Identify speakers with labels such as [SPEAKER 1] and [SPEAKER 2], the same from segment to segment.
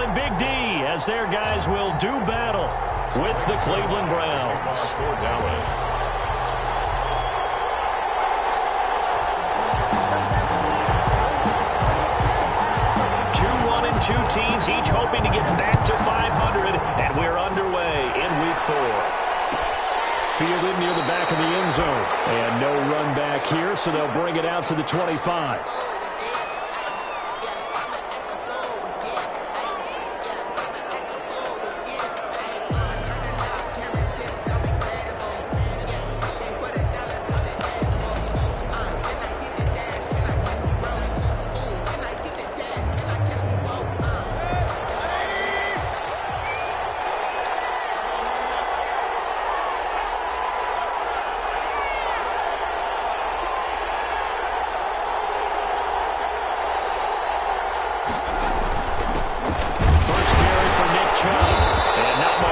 [SPEAKER 1] Kyle and Big D as their guys will do battle with the Cleveland Browns.
[SPEAKER 2] For Dallas.
[SPEAKER 1] Two teams each hoping to get back to 500, and we're underway in Week 4. Fielded near the back of the end zone. And no run back here, so they'll bring it out to the 25.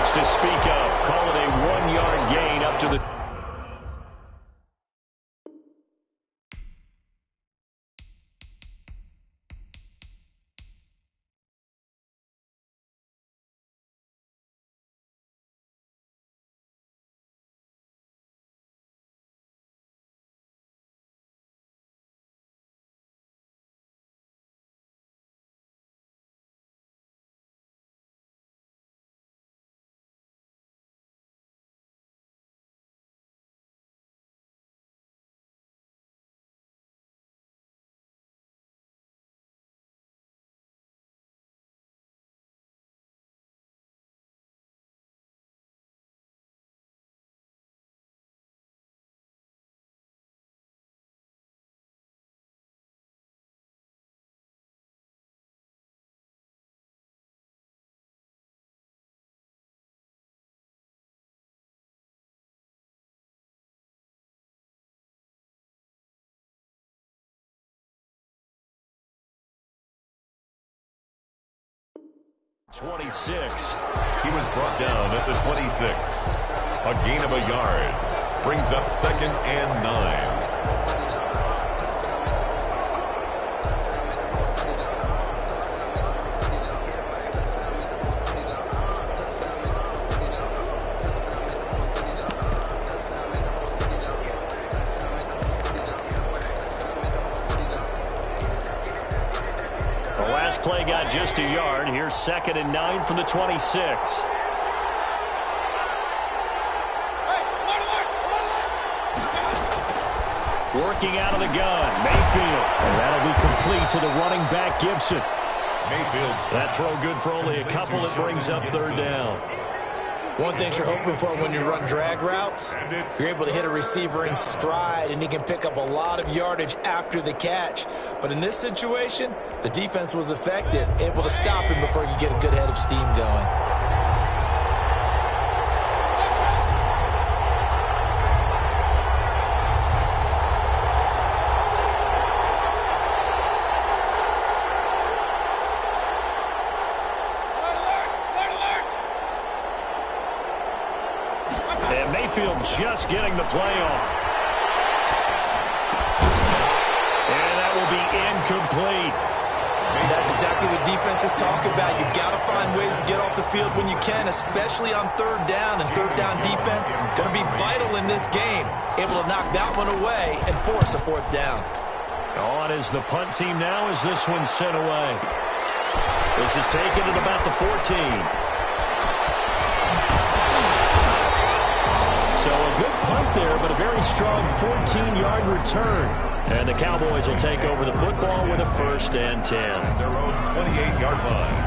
[SPEAKER 1] To speak of, call it a 1-yard gain up to the 26.
[SPEAKER 2] He was brought down at the 26. A gain of a yard. Brings up 2nd and 9.
[SPEAKER 1] Play got just a yard. Here's 2nd and 9 from the 26. Working out of the gun, Mayfield. And that'll be complete to the running back, Gibson.
[SPEAKER 2] Mayfield's
[SPEAKER 1] that throw good for only a couple. It brings up 3rd down.
[SPEAKER 3] One thing you're hoping for when you run drag routes, you're able to hit a receiver in stride, and he can pick up a lot of yardage after the catch. But in this situation, the defense was effective, able to stop him before he could get a good head of steam going.
[SPEAKER 1] And Mayfield just getting the play on. And that will be incomplete.
[SPEAKER 3] That's exactly what defenses talk about. You've got to find ways to get off the field when you can, especially on 3rd down. And 3rd down defense going to be vital in this game. Able to knock that one away and force a 4th down.
[SPEAKER 1] On is the punt team now as this one's sent away. This is taken at about the 14. So a good punt there, but a very strong 14-yard return. And the Cowboys will take over the football with a 1st and 10.
[SPEAKER 2] Their own 28-yard line.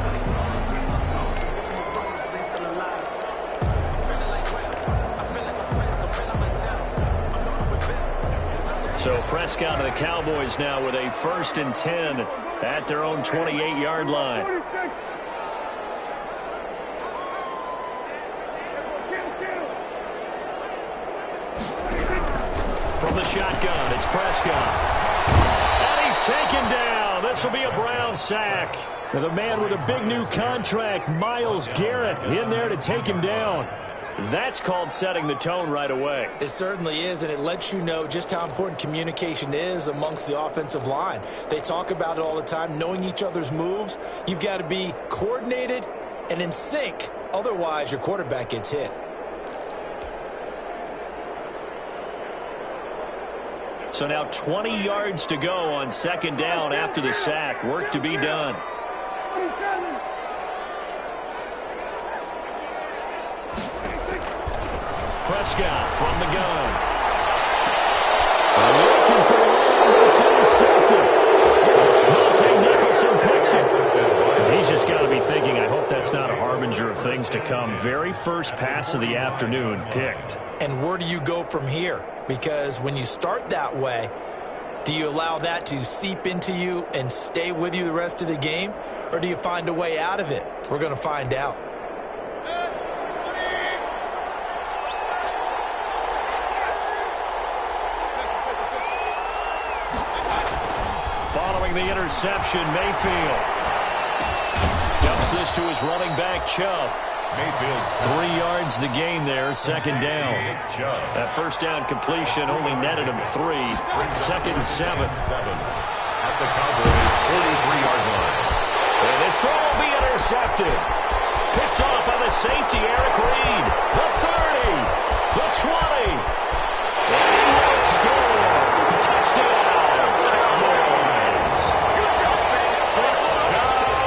[SPEAKER 1] So Prescott and the Cowboys now with a 1st and 10 at their own 28-yard line. From the shotgun, it's Prescott. And he's taken down. This will be a Brown sack. The man with a big new contract, Myles Garrett, in there to take him down. That's called setting the tone right away.
[SPEAKER 3] It certainly is, and it lets you know just how important communication is amongst the offensive line. They talk about it all the time, knowing each other's moves. You've got to be coordinated and in sync. Otherwise, your quarterback gets hit.
[SPEAKER 1] So now 20 yards to go on second down after the sack. Work to be done. Prescott from the gun. Looking for one. It's intercepted. Monte Nicholson picks it. He's just got to be thinking, I hope that's not a harbinger of things to come. Very first pass of the afternoon picked.
[SPEAKER 3] And where do you go from here? Because when you start that way, do you allow that to seep into you and stay with you the rest of the game? Or do you find a way out of it? We're going to find out.
[SPEAKER 1] Following the interception, Mayfield dumps this to his running back, Chubb.
[SPEAKER 2] Mayfield's
[SPEAKER 1] 3 yards the gain there, second down. That first down completion only netted him 3. Second and 7.
[SPEAKER 2] At the Cowboys' 43-yard line.
[SPEAKER 1] And this throw will be intercepted. Picked off by the safety, Eric Reed. The 30. The 20. And he will score. Touchdown, Cowboys.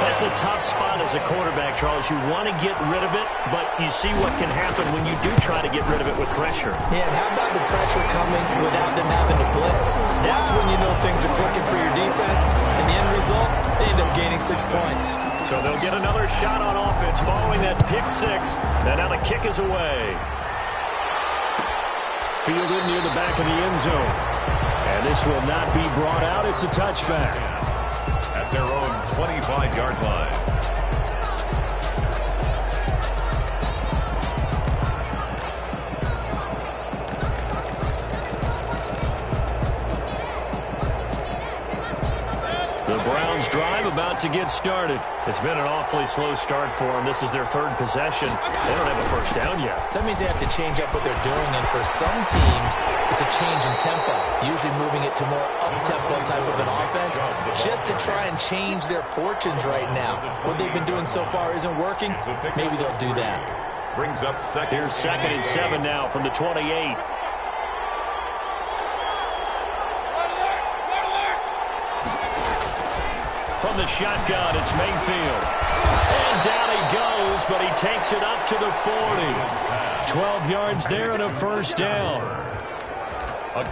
[SPEAKER 1] That's a tough spot as a quarterback, Charles. You want to get rid of it, but you see what can happen when you do try to get rid of it with pressure.
[SPEAKER 3] Yeah, and how about the pressure coming without them having to blitz? That's when you know things are clicking for your defense. And the end result, they end up gaining 6 points.
[SPEAKER 1] So they'll get another shot on offense following that pick six. And now the kick is away. Fielded near the back of the end zone. And this will not be brought out. It's a touchback.
[SPEAKER 2] At their own 25-yard line.
[SPEAKER 1] The Browns drive about to get started. It's been an awfully slow start for them. This is their third possession. They don't have a first down yet.
[SPEAKER 3] So that means they have to change up what they're doing, and for some teams, it's a change in tempo, usually moving it to more up-tempo type of an offense, just to try and change their fortunes right now. What they've been doing so far isn't working. Maybe they'll do that.
[SPEAKER 2] Brings up second.
[SPEAKER 1] Here's second and 7 now from the 28. From the shotgun, it's Mayfield. And down he goes, but he takes it up to the 40. 12 yards there and a first down.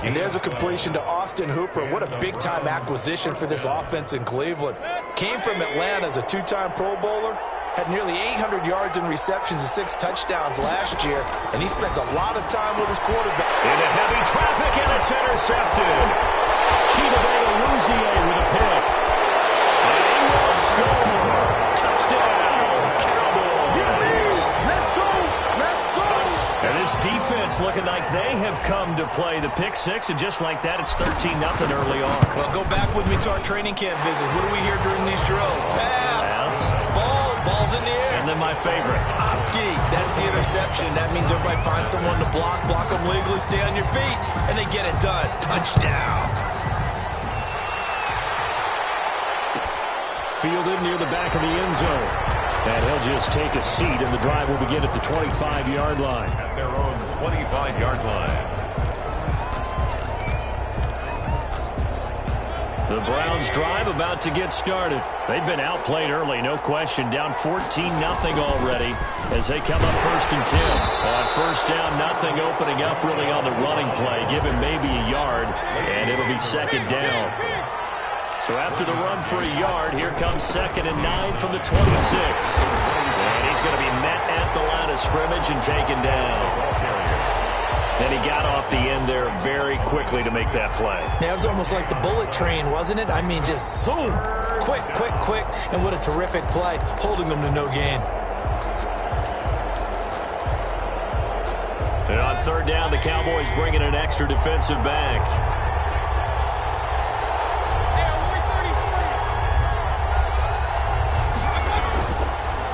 [SPEAKER 3] And there's a completion to Austin Hooper. What a big-time acquisition for this offense in Cleveland. Came from Atlanta as a two-time Pro Bowler. Had nearly 800 yards in receptions and 6 touchdowns last year. And he spent a lot of time with his quarterback.
[SPEAKER 1] Into heavy traffic, and it's intercepted. Chidobe Awuzie with a pick. And he will score. Touchdown, Cowboys.
[SPEAKER 4] Let's go. Let's go.
[SPEAKER 1] And this defense looking like they have come to play the pick six, and just like that, it's 13-0 early on.
[SPEAKER 3] Well, go back with me to our training camp visit. What do we hear during these drills? Pass. Ball's in the air.
[SPEAKER 1] And then my favorite.
[SPEAKER 3] Oski, that's the interception. That means everybody finds someone to block them legally, stay on your feet, and they get it done. Touchdown.
[SPEAKER 1] Fielded near the back of the end zone. And he'll just take a seat, and the drive will begin at the 25-yard line.
[SPEAKER 2] At their own 25-yard line.
[SPEAKER 1] The Browns drive about to get started. They've been outplayed early, no question. Down 14-0 already as they come up 1st and 10. On first down, nothing, opening up really on the running play. Give him maybe a yard, and it'll be second down. So after the run for a yard, here comes 2nd and 9 from the 26. And he's going to be met at the line of scrimmage and taken down. And he got off the end there very quickly to make that play.
[SPEAKER 3] Yeah, it was almost like the bullet train, wasn't it? I mean, just zoom, quick, and what a terrific play, holding them to no gain.
[SPEAKER 1] And on third down, the Cowboys bring in an extra defensive back.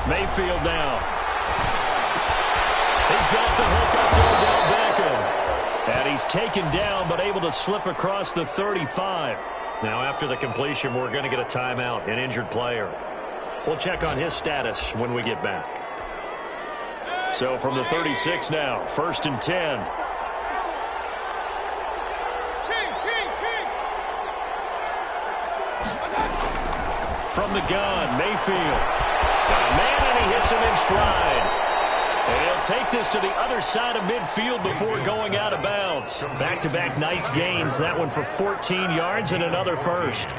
[SPEAKER 1] Mayfield down. He's got the hook up to Odell Beckham. And he's taken down, but able to slip across the 35. Now, after the completion, we're going to get a timeout, an injured player. We'll check on his status when we get back. So from the 36 now, 1st and 10. From the gun, Mayfield. Got a man, and he hits him in stride. And he'll take this to the other side of midfield before going out of bounds. Back-to-back nice gains. That one for 14 yards and another first.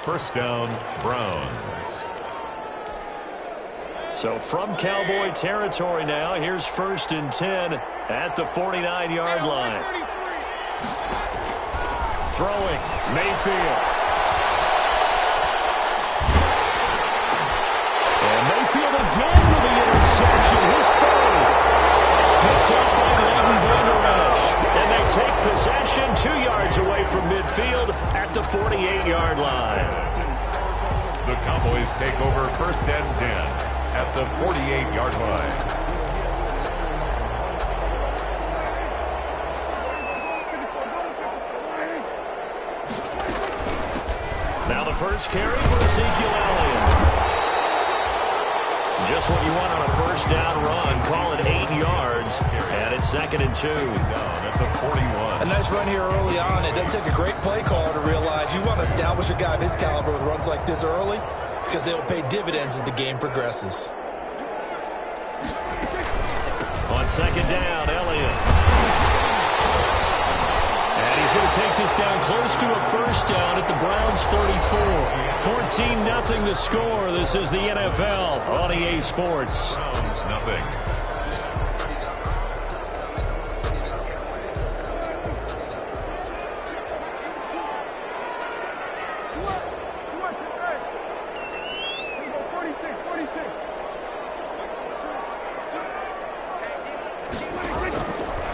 [SPEAKER 2] First down, Browns.
[SPEAKER 1] So from Cowboy territory now, here's 1st and 10 at the 49-yard line. Throwing, Mayfield. And Mayfield again with the interception, his third. Picked up by Leighton Vander Esch. And they take possession 2 yards away from midfield at the 48-yard line.
[SPEAKER 2] The Cowboys take over 1st and 10 at the 48-yard line.
[SPEAKER 1] Now the first carry for Ezekiel Elliott. Just what you want on a first down run. Call it 8 yards. And it's 2nd and 2.
[SPEAKER 2] Down at the 41.
[SPEAKER 3] A nice run here early on. It doesn't take a great play caller to realize you want to establish a guy of his caliber with runs like this early, because they'll pay dividends as the game progresses.
[SPEAKER 1] On 2nd down, Elliott. And he's going to take this down close to a first down at the Browns' 34. 14-0 the score. This is the NFL on EA Sports.
[SPEAKER 2] Browns, nothing.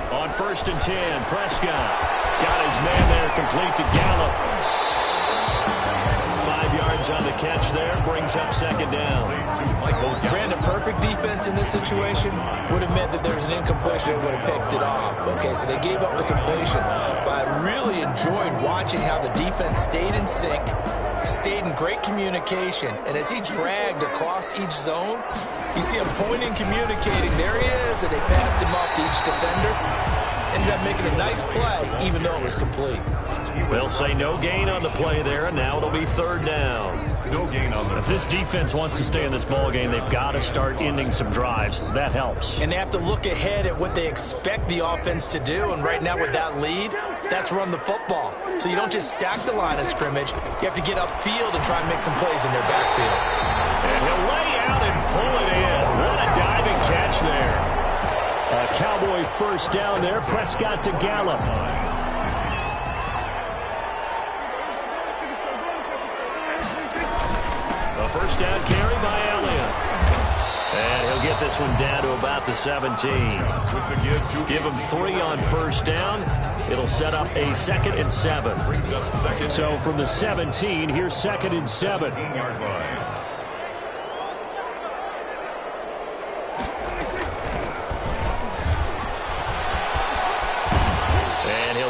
[SPEAKER 1] On 1st and 10, Prescott got his man there, complete to Gallup. 5 yards on the catch there, brings up 2nd down.
[SPEAKER 3] Brandon, perfect defense in this situation would have meant that there was an incompletion and would have picked it off. Okay, so they gave up the completion. But I really enjoyed watching how the defense stayed in sync, stayed in great communication, and as he dragged across each zone, you see him pointing, communicating. There he is, and they passed him off to each defender. Ended up making a nice play, even though it was complete.
[SPEAKER 1] They'll say no gain on the play there, and now it'll be 3rd down.
[SPEAKER 2] No gain on the.
[SPEAKER 1] If this defense wants to stay in this ball game, they've got to start ending some drives. That helps.
[SPEAKER 3] And they have to look ahead at what they expect the offense to do. And right now with that lead, that's run the football. So you don't just stack the line of scrimmage. You have to get upfield and try and make some plays in their backfield.
[SPEAKER 1] And he'll lay out and pull it in. What a diving catch there. A Cowboy first down there. Prescott to Gallup. A first down carry by Elliott. And he'll get this one down to about the 17. Give him 3 on first down. It'll set up a 2nd and 7. So from the 17, here's 2nd and 7.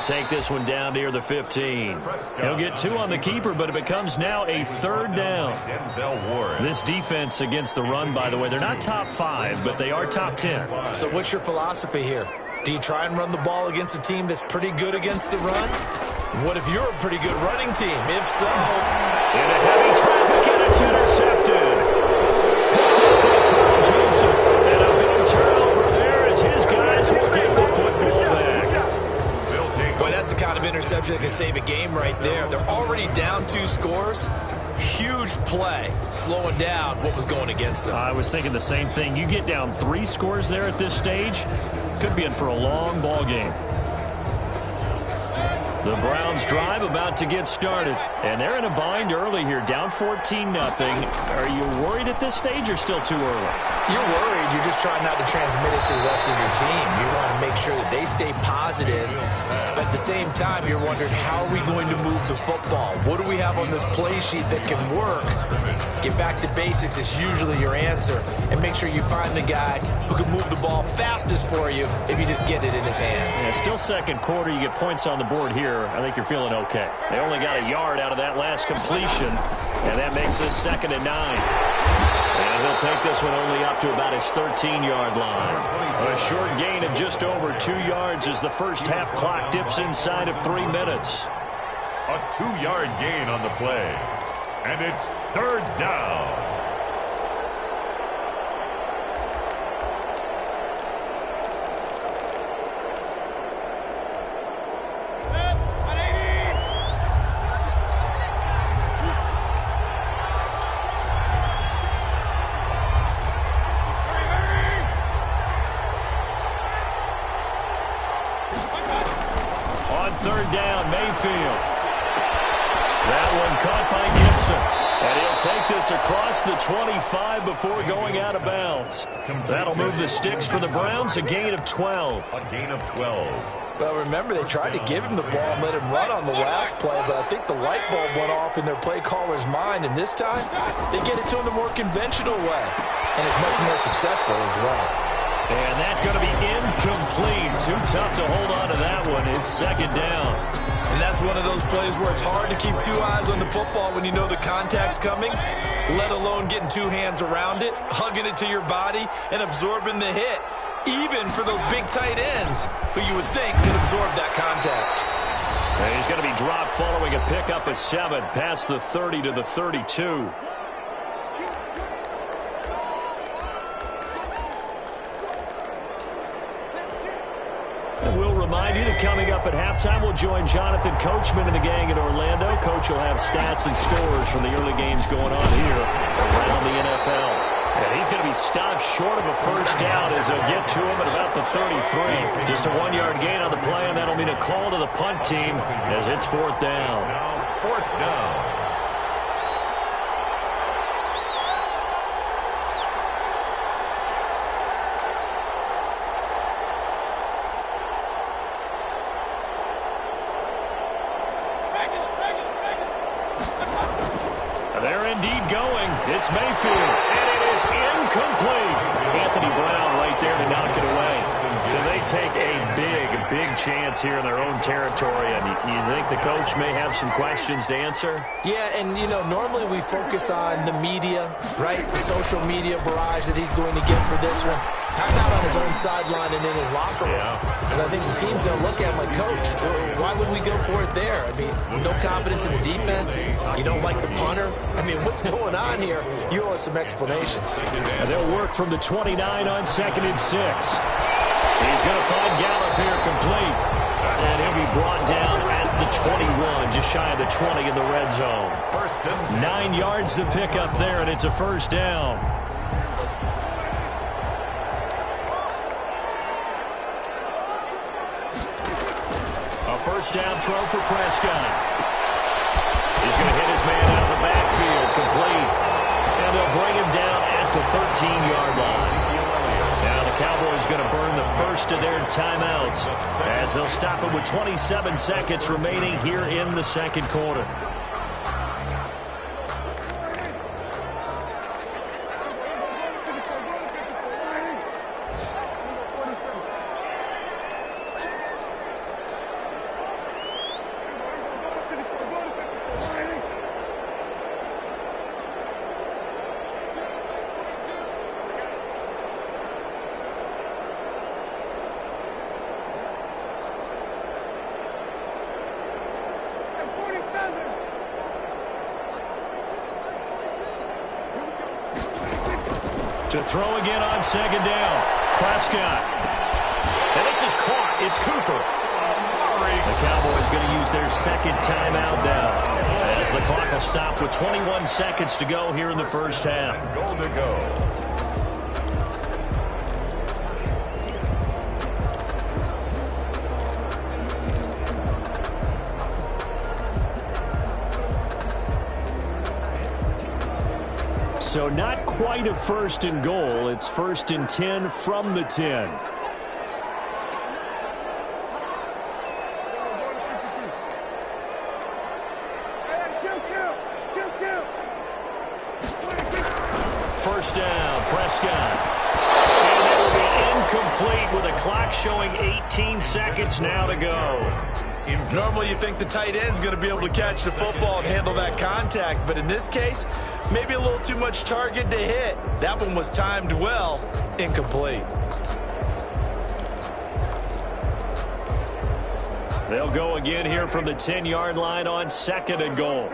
[SPEAKER 1] Take this one down near the 15. He'll get 2 on the keeper, but it becomes now a 3rd down. This defense against the run, by the way, they're not top 5, but they are top 10.
[SPEAKER 3] So what's your philosophy here? Do you try and run the ball against a team that's pretty good against the run? What if you're a pretty good running team? If so...
[SPEAKER 1] In a heavy traffic, and it's intercepted. Picked up by Carl Joseph. And a big turnover there as his guys will get the football back.
[SPEAKER 3] Boy, that's the kind of interception that can save a game right there. They're already down 2 scores. Huge play, slowing down what was going against them.
[SPEAKER 1] I was thinking the same thing. You get down 3 scores there at this stage, could be in for a long ball game. The Browns drive about to get started, and they're in a bind early here, down 14-0. Are you worried at this stage or still too early?
[SPEAKER 3] You're worried. You're just trying not to transmit it to the rest of your team. You want to make sure that they stay positive, but At the same time, you're wondering, how are we going to move the football? What do we have on this play sheet that can work? Get back to basics is usually your answer. And make sure you find the guy who can move the ball fastest for you if you just get it in his hands.
[SPEAKER 1] Yeah, still second quarter. You get points on the board here. I think you're feeling okay. They only got a yard out of that last completion, and that makes this 2nd and 9. And he'll take this one only up to about his 13-yard line. A short gain of just over 2 yards as the first half clock dips inside of 3 minutes.
[SPEAKER 2] A 2-yard gain on the play. And it's 3rd down.
[SPEAKER 1] On 3rd down, Mayfield. That one caught by Gibson. And he'll take this across the 25 before going out of bounds. That'll move the sticks for the Browns, a gain of 12.
[SPEAKER 2] A gain of 12.
[SPEAKER 3] Well, remember, they tried to give him the ball and let him run on the last play, but I think the light bulb went off in their play caller's mind, and this time they get it to him the more conventional way, and it's much more successful as well.
[SPEAKER 1] And that's going to be incomplete. Too tough to hold on to that one. It's 2nd down.
[SPEAKER 3] And that's one of those plays where it's hard to keep 2 eyes on the football when you know the contact's coming, let alone getting 2 hands around it, hugging it to your body, and absorbing the hit, even for those big tight ends who you would think could absorb that contact.
[SPEAKER 1] And he's going to be dropped following a pickup of 7 past the 30 to the 32. We'll remind you that coming up at halftime, we'll join Jonathan Coachman and the gang in Orlando. Coach will have stats and scores from the early games going on here around the NFL. And he's going to be stopped short of a first down as they'll get to him at about the 33. Just a 1-yard gain on the play, and that'll mean a call to the punt team as it's 4th down.
[SPEAKER 2] 4th down.
[SPEAKER 1] They're indeed going. It's Mayfield, and it is incomplete. Anthony Brown right there to knock it away. So they take a big chance here in their own territory. And you think the coach may have some questions to answer?
[SPEAKER 3] Yeah, and, you know, normally we focus on the media, right? The social media barrage that he's going to get for this one. How about on his own sideline and in his locker room? Because I think the team's going to look at him like, Coach, why would we go for it there? I mean, no confidence in the defense. You don't like the punter. I mean, what's going on here? You owe us some explanations.
[SPEAKER 1] And they'll work from the 29 on 2nd and 6. He's going to find Gallup here complete. And he'll be brought down at the 21, just shy of the 20 in the red zone. 9 yards to pick up there, and it's a 1st down. A 1st down throw for Prescott. He's going to hit his man out of the backfield, complete. And they'll bring him down at the 13-yard line. Now the Cowboys going to burn the first of their timeouts as they'll stop it with 27 seconds remaining here in the 2nd quarter. To throw again on 2nd down. Prescott. And this is caught. It's Cooper. The Cowboys going to use their 2nd timeout now, as the clock will stop with 21 seconds to go here in the first half.
[SPEAKER 2] Goal to go.
[SPEAKER 1] So not quite a 1st and goal. It's 1st and 10 from the 10. first down. Prescott. And that will be incomplete with a clock showing 18 seconds now to go.
[SPEAKER 3] Normally you think the tight end's going to be able to catch the football and handle that contact, but in this case, maybe a little too much target to hit. That one was timed well, incomplete.
[SPEAKER 1] They'll go again here from the 10-yard line on 2nd and goal.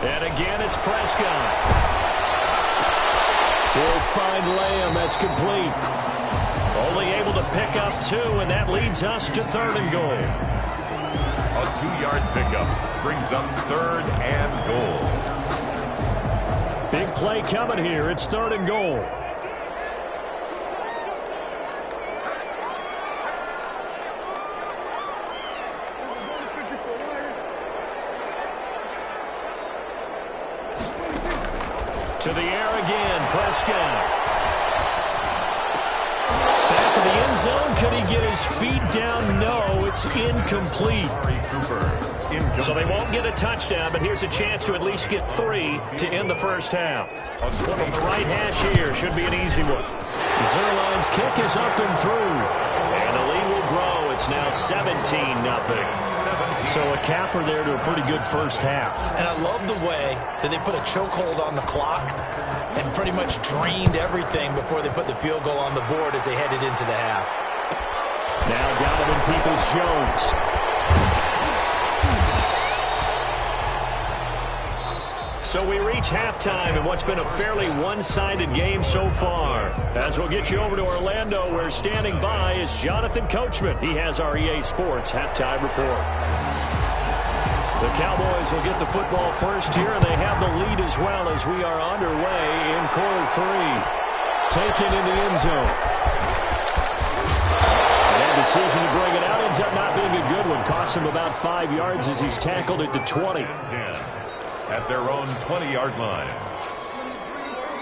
[SPEAKER 1] And again, it's Prescott. He'll find Lamb. That's complete. Only able to pick up 2, and that leads us to 3rd and goal.
[SPEAKER 2] A 2-yard pickup brings up 3rd and goal.
[SPEAKER 1] Big play coming here. It's 3rd and goal. To the air again, Prescott. Back of the end zone. Could he get his feet down? No, it's incomplete. So they won't get a touchdown, but here's a chance to at least get 3 to end the first half. From the right hash here, should be an easy one. Zerline's kick is up and through. And the lead will grow. It's now 17-0. So a capper there to a pretty good first half.
[SPEAKER 3] And I love the way that they put a chokehold on the clock and pretty much drained everything before they put the field goal on the board as they headed into the half.
[SPEAKER 1] Now Donovan Peoples-Jones. So we reach halftime in what's been a fairly one-sided game so far. As we'll get you over to Orlando, where standing by is Jonathan Coachman. He has our EA Sports halftime report. The Cowboys will get the football first here, and they have the lead as well as we are underway in quarter 3. Taken in the end zone. And that decision to bring it out ends up not being a good one. Costs him about 5 yards as he's tackled at the 20.
[SPEAKER 2] At their own 20-yard line.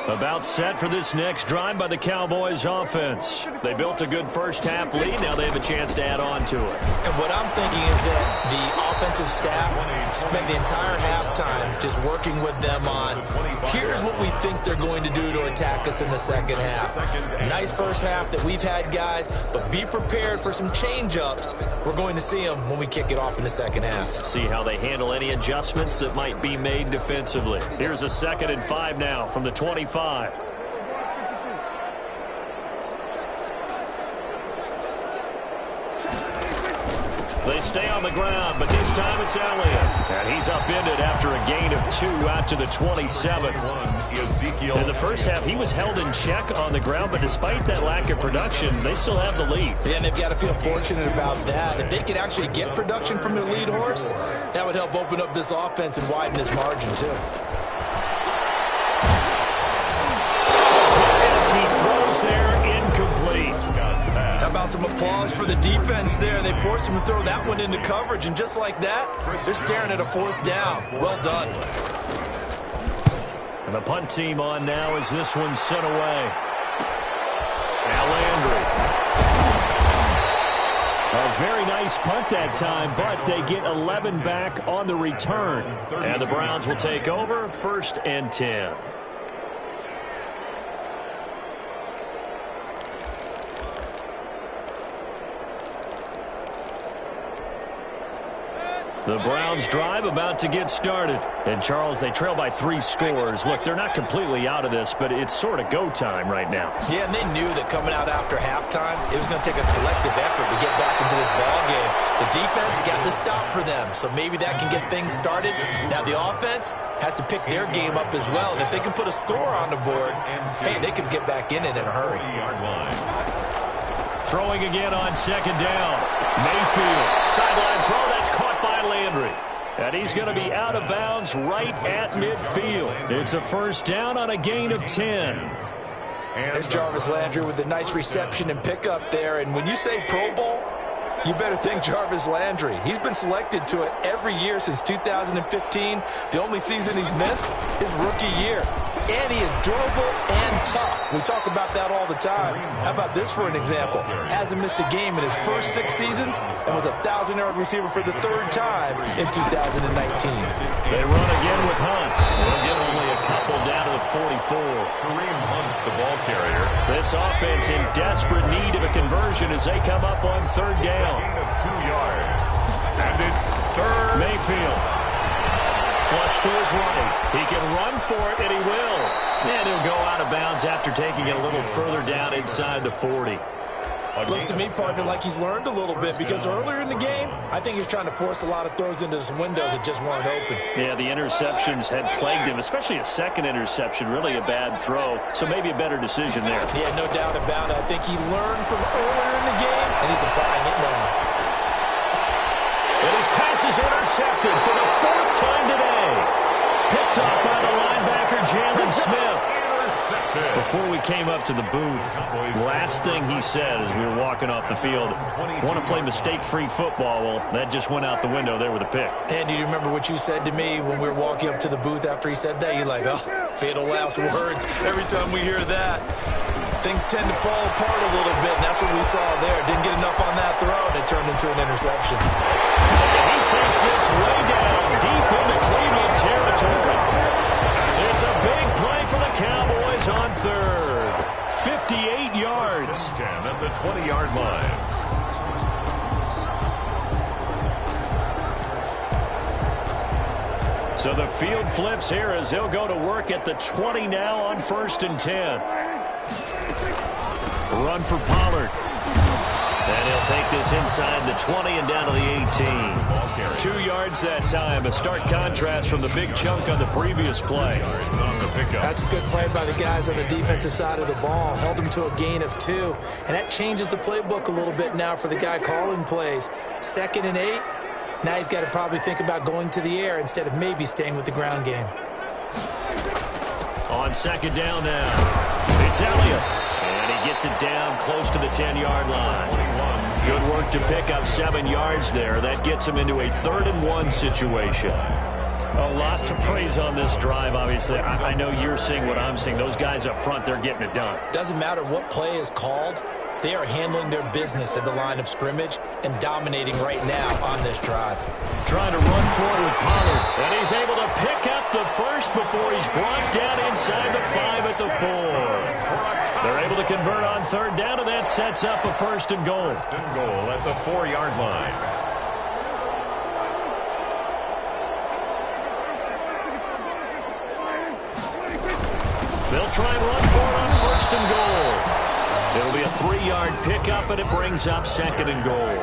[SPEAKER 1] About set for this next drive by the Cowboys offense. They built a good first half lead. Now they have a chance to add on to it.
[SPEAKER 3] And what I'm thinking is that the offensive staff spent the entire halftime just working with them on, here's what we think they're going to do to attack us in the second half. Nice first half that we've had, guys, but be prepared for some change-ups. We're going to see them when we kick it off in the second half.
[SPEAKER 1] See how they handle any adjustments that might be made defensively. Here's a 2nd and 5 now from the 25. They stay on the ground, but this time it's Elliott. And he's upended after a gain of 2 out to the 27. In the first half, he was held in check on the ground, but despite that lack of production, they still have the lead.
[SPEAKER 3] Yeah, and they've got to feel fortunate about that. If they could actually get production from their lead horse, that would help open up this offense and widen this margin, too.
[SPEAKER 1] He throws there, incomplete.
[SPEAKER 3] How about some applause for the defense there? They forced him to throw that one into coverage, and just like that, they're staring at a 4th down. Well done.
[SPEAKER 1] And the punt team on now as this one's sent away. Now Landry. A very nice punt that time, but they get 11 back on the return. And the Browns will take over 1st and 10. The Browns drive about to get started. And, Charles, they trail by 3 scores. Look, they're not completely out of this, but it's sort of go time right now.
[SPEAKER 3] Yeah, and they knew that coming out after halftime, it was going to take a collective effort to get back into this ball game. The defense got the stop for them, so maybe that can get things started. Now the offense has to pick their game up as well, and if they can put a score on the board, hey, they could get back in it in a hurry.
[SPEAKER 1] Throwing again on 2nd down. Mayfield, sideline throw, that's caught by Landry. And he's going to be out of bounds right at midfield. It's a 1st down on a gain of 10.
[SPEAKER 3] There's Jarvis Landry with a nice reception and pickup there. And when you say Pro Bowl, you better think Jarvis Landry. He's been selected to it every year since 2015. The only season he's missed is rookie year. and he is durable and tough. We talk about that all the time. How about this for an example? Hasn't missed a game in his first 6 seasons and was a 1,000-yard receiver for the 3rd time in 2019.
[SPEAKER 1] They run again with Hunt. They'll get only a couple down to the 44.
[SPEAKER 2] Kareem Hunt, the ball carrier.
[SPEAKER 1] This offense in desperate need of a conversion as they come up on 3rd down.
[SPEAKER 2] Gain of 2 yards. And it's 3rd.
[SPEAKER 1] Mayfield. Flush to his right. He can run for it, and he will. And he'll go out of bounds after taking it a little further down inside the 40.
[SPEAKER 3] Looks to me, partner, like he's learned a little bit because earlier in the game, I think he was trying to force a lot of throws into some windows that just weren't open.
[SPEAKER 1] Yeah, the interceptions had plagued him, especially a second interception, really a bad throw. So maybe a better decision there.
[SPEAKER 3] Yeah, no doubt about it. I think he learned from earlier in the game, and he's applying it now.
[SPEAKER 1] And his pass is intercepted for the 4th time today. Picked up by the linebacker, Jalen Smith. Before we came up to the booth, last thing he said as we were walking off the field, want to play mistake-free football. Well, that just went out the window there with a pick.
[SPEAKER 3] And do you remember what you said to me when we were walking up to the booth after he said that? You're like, oh, fatal last words. Every time we hear that, things tend to fall apart a little bit, and that's what we saw there. Didn't get enough on that throw, and it turned into an interception.
[SPEAKER 1] He takes this way down deep into Cleveland territory. It's a big play for the Cowboys on 3rd. 58 yards.
[SPEAKER 2] 10 at the 20-yard line.
[SPEAKER 1] So the field flips here as they'll go to work at the 20 now on 1st and 10. Run for Pollard. And he'll take this inside the 20 and down to the 18. 2 yards that time. A stark contrast from the big chunk on the previous play.
[SPEAKER 3] That's a good play by the guys on the defensive side of the ball. Held him to a gain of 2. And that changes the playbook a little bit now for the guy calling plays. 2nd and 8. Now he's got to probably think about going to the air instead of maybe staying with the ground game.
[SPEAKER 1] On 2nd down now. It's Elliott. And he gets it down close to the 10-yard line. Good work to pick up 7 yards there. That gets him into a 3rd and 1 situation. A lot to praise on this drive, obviously. I know you're seeing what I'm seeing. Those guys up front, they're getting it done.
[SPEAKER 3] Doesn't matter what play is called. They are handling their business at the line of scrimmage and dominating right now on this drive.
[SPEAKER 1] Trying to run forward with Pollard. And he's able to pick up the first before he's brought down inside the 5 at the 4. They're able to convert on 3rd down, and that sets up a 1st and goal.
[SPEAKER 2] 1st and goal at the 4-yard line.
[SPEAKER 1] They'll try and run for it on 1st and goal. It'll be a 3-yard pickup, and it brings up 2nd and goal.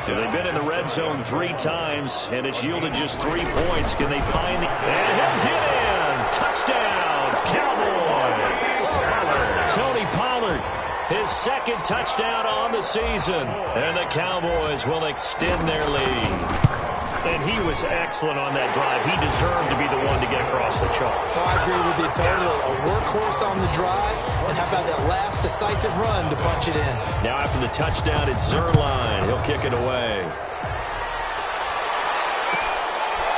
[SPEAKER 1] So they've been in the red zone 3 times, and it's yielded just 3 points. Can they find the... And he'll get in! Touchdown, Cowboys! Tony Pollard, his 2nd touchdown on the season. And the Cowboys will extend their lead. And he was excellent on that drive. He deserved to be the one to get across the chalk.
[SPEAKER 3] Well, I agree with you totally. A workhorse on the drive. And how about that last decisive run to punch it in?
[SPEAKER 1] Now after the touchdown, it's Zerline. He'll kick it away.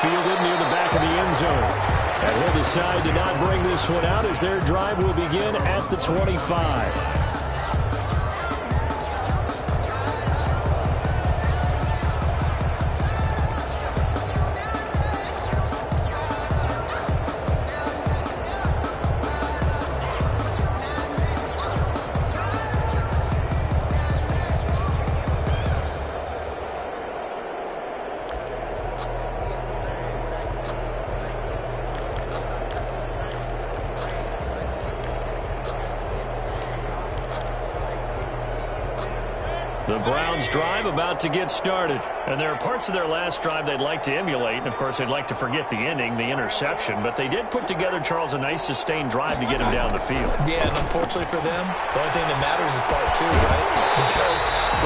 [SPEAKER 1] Fielded near the back of the end zone. And he'll decide to not bring this one out as their drive will begin at the 25. The Browns drive about to get started. And there are parts of their last drive they'd like to emulate. And, of course, they'd like to forget the ending, the interception. But they did put together, Charles, a nice sustained drive to get him down the field.
[SPEAKER 3] Yeah, and unfortunately for them, the only thing that matters is part 2, right? Because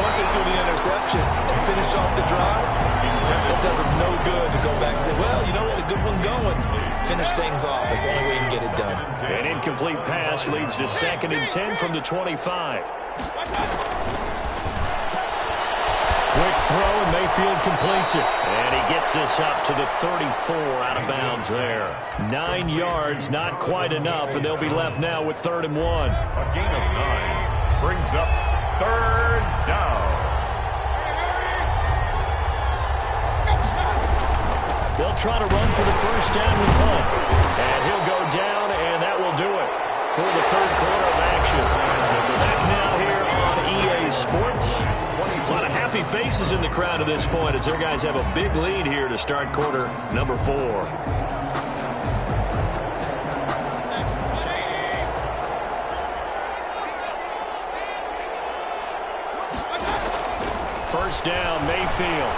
[SPEAKER 3] once they do the interception and finish off the drive, it does them no good to go back and say, well, you know, we had a good one going. Finish things off. That's the only way you can get it done.
[SPEAKER 1] An incomplete pass leads to 2nd and 10 from the 25. Quick throw, and Mayfield completes it. And he gets this up to the 34 out of bounds there. 9 yards, not quite enough, and they'll be left now with 3rd and 1.
[SPEAKER 2] A gain of 9 brings up 3rd down.
[SPEAKER 1] They'll try to run for the first down with punt. And he'll go down, and that will do it for the 3rd quarter of action. We're back now here on EA Sports. A lot of happy faces in the crowd at this point as their guys have a big lead here to start quarter number 4. First down, Mayfield.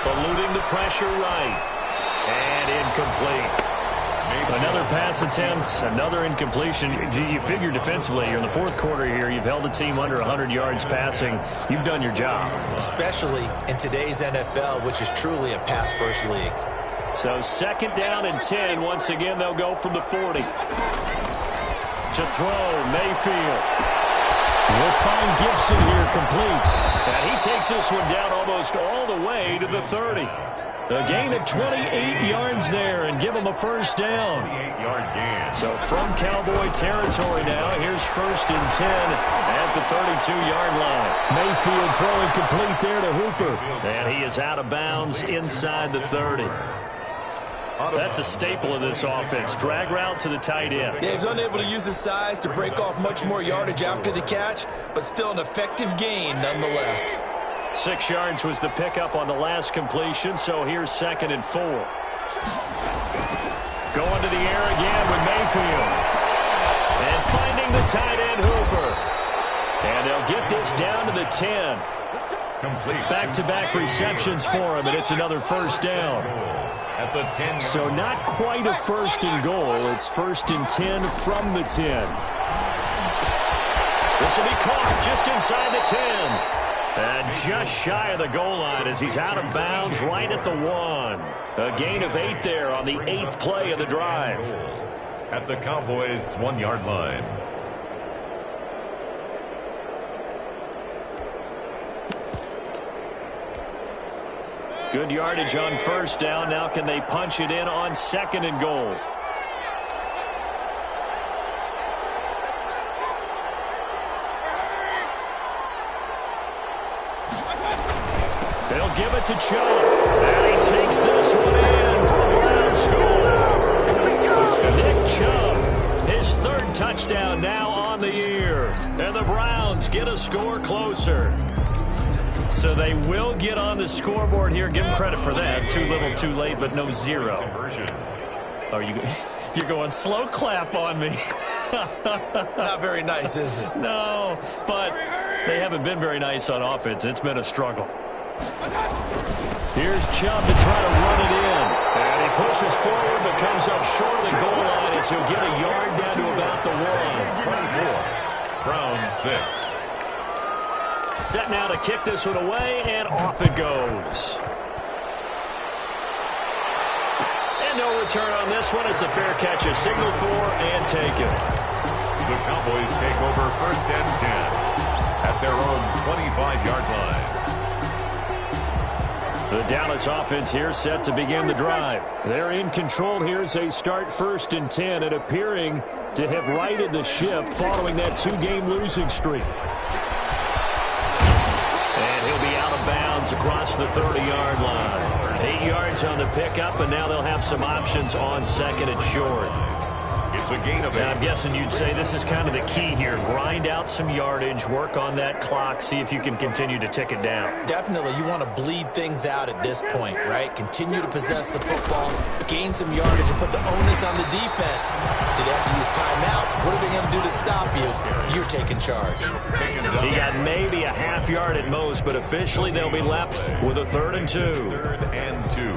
[SPEAKER 1] Eluding the pressure right. And incomplete. Another pass attempt, another incompletion. You figure defensively, you're in the 4th quarter here. You've held a team under 100 yards passing. You've done your job.
[SPEAKER 3] Especially in today's NFL, which is truly a pass-first league.
[SPEAKER 1] So 2nd down and 10. Once again, they'll go from the 40. To throw, Mayfield. We'll find Gibson here complete. And he takes this one down almost all the way to the 30. A gain of 28 yards there and give them a first down.
[SPEAKER 2] 28-yard gain.
[SPEAKER 1] So from Cowboy territory now, here's 1st and 10 at the 32-yard line. Mayfield throwing complete there to Hooper. And he is out of bounds inside the 30. That's a staple of this offense. Drag route to the tight end.
[SPEAKER 3] Yeah, he's unable to use his size to break off much more yardage after the catch, but still an effective gain nonetheless.
[SPEAKER 1] 6 yards was the pickup on the last completion, so here's 2nd and 4. Going to the air again with Mayfield. And finding the tight end, Hooper. And they'll get this down to the 10.
[SPEAKER 2] Complete.
[SPEAKER 1] Back-to-back receptions for him, and it's another first down.
[SPEAKER 2] At the 10.
[SPEAKER 1] So not quite a 1st and goal. It's 1st and 10 from the 10. This will be caught just inside the 10. And just shy of the goal line as he's out of bounds right at the 1. A gain of 8 there on the 8th play of the drive.
[SPEAKER 2] At the Cowboys' 1-yard line.
[SPEAKER 1] Good yardage on first down. Now can they punch it in on 2nd and goal? They'll give it to Chubb. And he takes this one in for a Brown score. Nick Chubb, his 3rd touchdown now on the year. And the Browns get a score closer. So they will get on the scoreboard here. Give them credit for that. Too little, too late, but no 0. Oh, you're going slow clap on me.
[SPEAKER 3] Not very nice, is it?
[SPEAKER 1] No, but they haven't been very nice on offense. It's been a struggle. Here's Chubb to try to run it in. And he pushes forward but comes up short of the goal line as he'll get a yard down to about the 1.
[SPEAKER 2] 24. Brown 6.
[SPEAKER 1] Set now to kick this one away, and off it goes. And no return on this one as the fair catch is signaled for and taken.
[SPEAKER 2] The Cowboys take over 1st and 10 at their own 25-yard line.
[SPEAKER 1] The Dallas offense here set to begin the drive. They're in control here as they start 1st and 10 and appearing to have righted the ship following that 2-game losing streak. And he'll be out of bounds across the 30-yard line. 8 yards on the pickup, and now they'll have some options on 2nd and short.
[SPEAKER 2] It's a gain of 8.
[SPEAKER 1] Now, I'm guessing you'd say this is kind of the key here. Grind out some yardage, work on that clock, see if you can continue to tick it down.
[SPEAKER 3] Definitely, you want to bleed things out at this point, right? Continue to possess the football, gain some yardage, and put the onus on the defense. Do they have to use timeouts? What are they going to do to stop you? You're taking charge.
[SPEAKER 1] He got maybe a half yard at most, but officially they'll be left with a 3rd and 2.
[SPEAKER 2] 3rd and 2.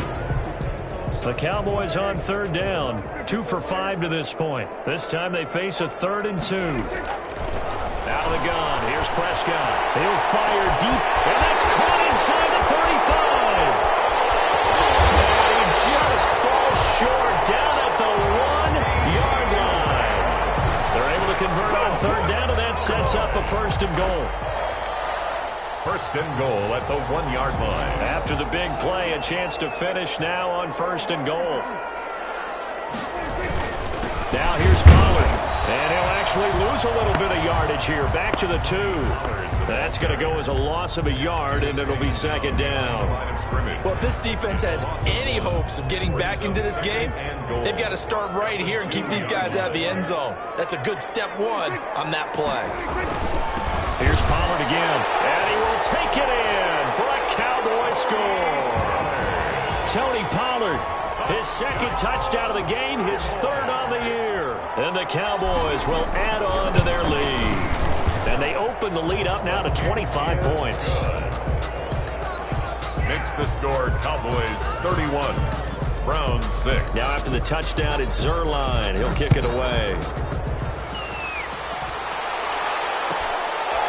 [SPEAKER 1] The Cowboys on 3rd down. 2 for 5 to this point. This time they face a 3rd and 2. Out of the gun. Here's Prescott. He'll fire deep. And that's caught inside the 35. And he just falls short down at the 1-yard line. They're able to convert on 3rd down, and that sets up a 1st and goal.
[SPEAKER 2] First and goal at the 1-yard line.
[SPEAKER 1] After the big play, a chance to finish now on first and goal. Now here's Pollard. And he'll actually lose a little bit of yardage here. Back to the 2. That's going to go as a loss of a yard, and it'll be second down.
[SPEAKER 3] Well, if this defense has any hopes of getting back into this game, they've got to start right here and keep these guys out of the end zone. That's a good step 1 on that play.
[SPEAKER 1] Here's Pollard again, and he will take it in for a Cowboy score. Tony Pollard, his second touchdown of the game, his third on the year. And the Cowboys will add on to their lead. And they open the lead up now to 25 points.
[SPEAKER 2] Makes the score Cowboys 31, Browns 6.
[SPEAKER 1] Now after the touchdown, it's Zerline. He'll kick it away.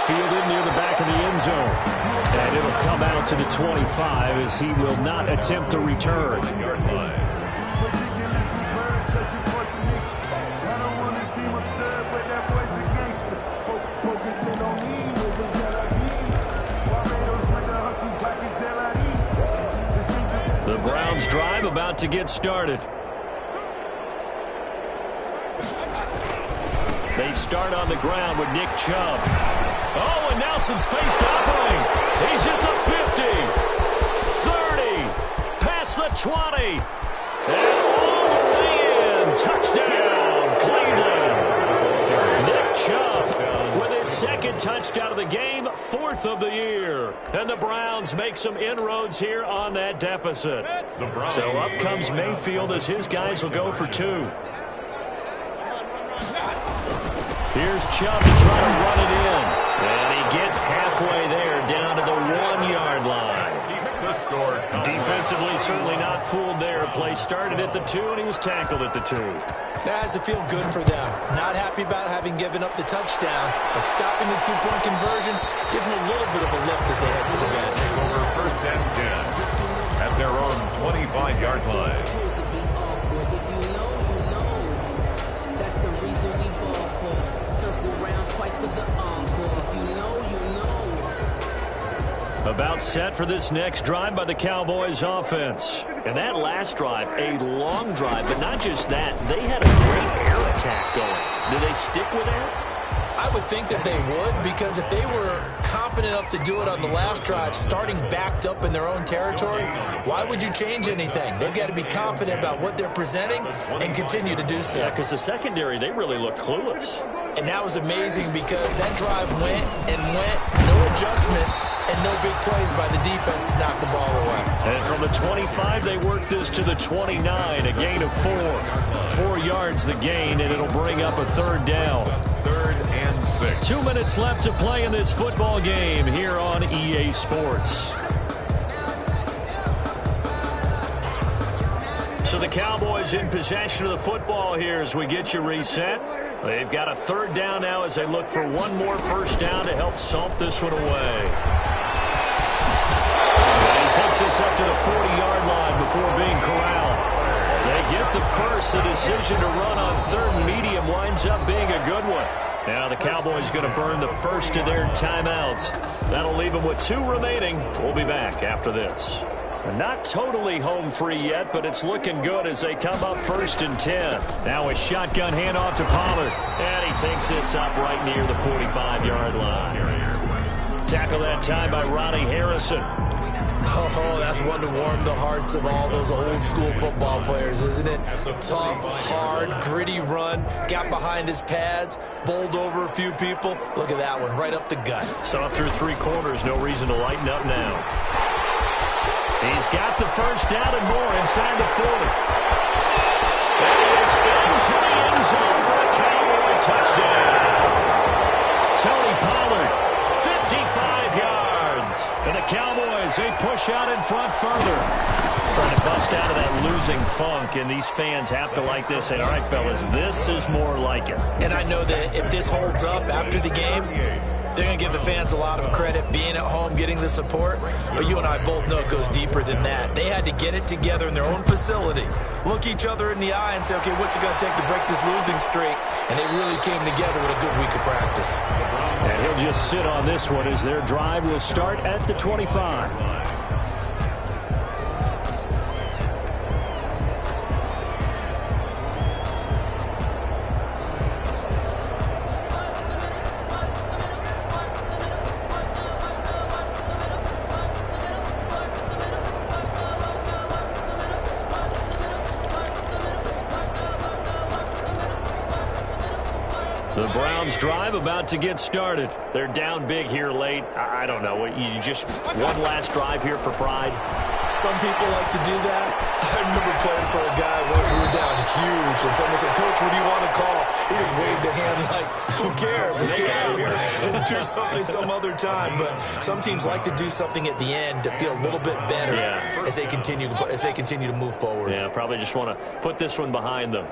[SPEAKER 1] Fielded near the back of the end zone. And it'll come out to the 25 as he will not attempt to return. The Browns drive about to get started. They start on the ground with Nick Chubb. Oh, and now some space to operate. He's at the 50, 30, past the 20, and all the way in. Touchdown, Cleveland. Nick Chubb with his second touchdown of the game, 4th of the year. And the Browns make some inroads here on that deficit. So up comes Mayfield as his guys will go for 2. Here's Chubb to try to run it in. And he gets halfway there, down to the 1-yard line. Defensively, certainly not fooled there. Play started at the 2, and he was tackled at the 2.
[SPEAKER 3] That has to feel good for them. Not happy about having given up the touchdown, but stopping the 2-point conversion gives them a little bit of a lift as they head to the bench.
[SPEAKER 2] Over first and 10 at their own 25-yard line.
[SPEAKER 1] About set for this next drive by the Cowboys offense. And that last drive, a long drive, but not just that. They had a great air attack going. Do they stick with that?
[SPEAKER 3] I would think that they would, because if they were confident enough to do it on the last drive, starting backed up in their own territory, why would you change anything? They've got to be confident about what they're presenting and continue to do so.
[SPEAKER 1] Yeah, because the secondary, they really look clueless.
[SPEAKER 3] And that was amazing because that drive went and went, no adjustments, and no big plays by the defense to knock the ball away.
[SPEAKER 1] And from the 25, they work this to the 29, a gain of 4. 4 yards the gain, and it'll bring up a 3rd down.
[SPEAKER 2] 3rd and 6.
[SPEAKER 1] 2 minutes left to play in this football game here on EA Sports. So the Cowboys in possession of the football here as we get you reset. They've got a 3rd down now as they look for one more first down to help salt this one away. And he takes this up to the 40-yard line before being corralled. They get the first. The decision to run on 3rd and medium winds up being a good one. Now the Cowboys going to burn the first of their timeouts. That'll leave them with 2 remaining. We'll be back after this. Not totally home free yet, but it's looking good as they come up 1st and 10. Now a shotgun handoff to Pollard. And he takes this up right near the 45-yard line. Tackle that time by Ronnie Harrison.
[SPEAKER 3] Oh, that's one to warm the hearts of all those old school football players, isn't it? Tough, hard, gritty run. Got behind his pads, bowled over a few people. Look at that one, right up the gut.
[SPEAKER 1] So up through 3 quarters, no reason to lighten up now. He's got the first down and more inside the 40. That is into the end zone for a Cowboy touchdown. Tony Pollard, 55 yards. And the Cowboys, they push out in front further. Trying to bust out of that losing funk, and these fans have to like this. Say, all right, fellas, this is more like it.
[SPEAKER 3] And I know that if this holds up after the game, They're going to give the fans a lot of credit being at home, getting the support. But you and I both know it goes deeper than that. They had to get it together in their own facility, look each other in the eye and say, okay, what's it going to take to break this losing streak? And they really came together with a good week of practice.
[SPEAKER 1] And he'll just sit on this one as their drive will start at the 25. The Browns drive about to get started. They're down big here late. I don't know. You just one last drive here for pride?
[SPEAKER 3] Some people like to do that. I remember playing for a guy once we were down huge, and someone said, Coach, what do you want to call? He just waved a hand like, who cares? Let's get out of here and do something some other time. But some teams like to do something at the end to feel a little bit better as they continue to move forward.
[SPEAKER 1] Yeah, probably just want to put this one behind them.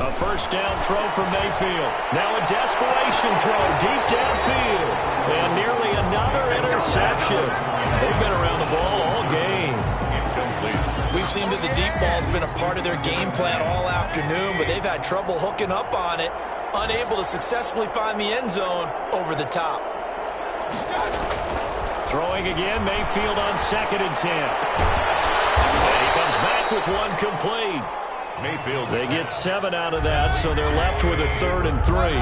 [SPEAKER 1] A first down throw from Mayfield. Now a desperation throw deep downfield. And nearly another interception. They've been around the ball all game. Incomplete.
[SPEAKER 3] We've seen that the deep ball's been a part of their game plan all afternoon, but they've had trouble hooking up on it, unable to successfully find the end zone over the top.
[SPEAKER 1] Throwing again, Mayfield on 2nd and 10. And he comes back with one complete.
[SPEAKER 2] Mayfield.
[SPEAKER 1] They get 7 out of that, so they're left with a 3rd and 3.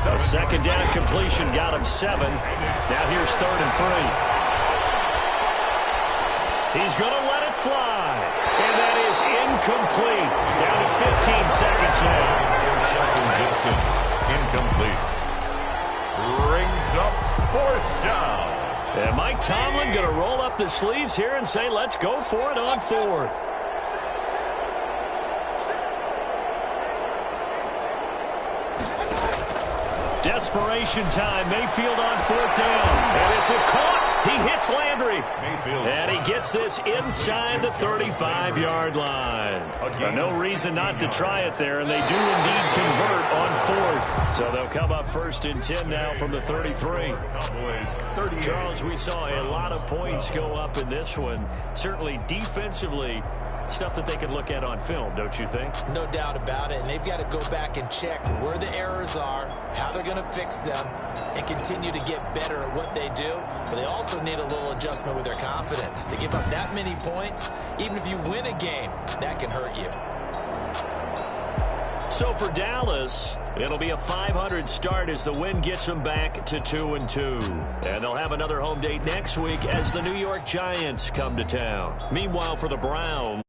[SPEAKER 1] A second down completion got him 7. Now here's 3rd and 3. He's going to let it fly. And that is incomplete. Down to 15 seconds now.
[SPEAKER 2] Gibson, incomplete. Brings up 4th down.
[SPEAKER 1] And Mike Tomlin going to roll up the sleeves here and say, let's go for it on 4th. Desperation time. Mayfield on 4th down. And this is caught. He hits Landry. Mayfield. And he gets this inside the 35-yard line. No reason not to try it there, and they do indeed convert on 4th. So they'll come up 1st and 10 now from the 33. Charles, we saw a lot of points go up in this one. Certainly defensively, stuff that they could look at on film, don't you think?
[SPEAKER 3] No doubt about it, and they've got to go back and check where the errors are, how they're going to fix them, and continue to get better at what they do. But they also need a little adjustment with their confidence. To give up that many points, even if you win a game, that can hurt you.
[SPEAKER 1] So for Dallas, it'll be a 500 start as the win gets them back to 2-2. And they'll have another home date next week as the New York Giants come to town. Meanwhile, for the Browns,